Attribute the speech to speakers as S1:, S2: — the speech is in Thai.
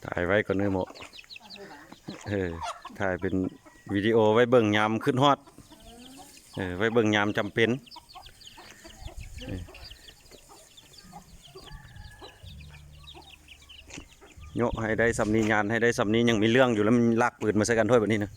S1: ถ่ายไว้ก่อนเนื้อโมถ่ายเป็นวิดีโอไว้เบิ่งยามขึ้นฮอดไว้เบิ่งยามจำเป็นโยให้ได้สำนีงานให้ได้สำนียังมีเรื่องอยู่แล้วมันลากปืนมาใส่กันถ้วยแบบนี้นะ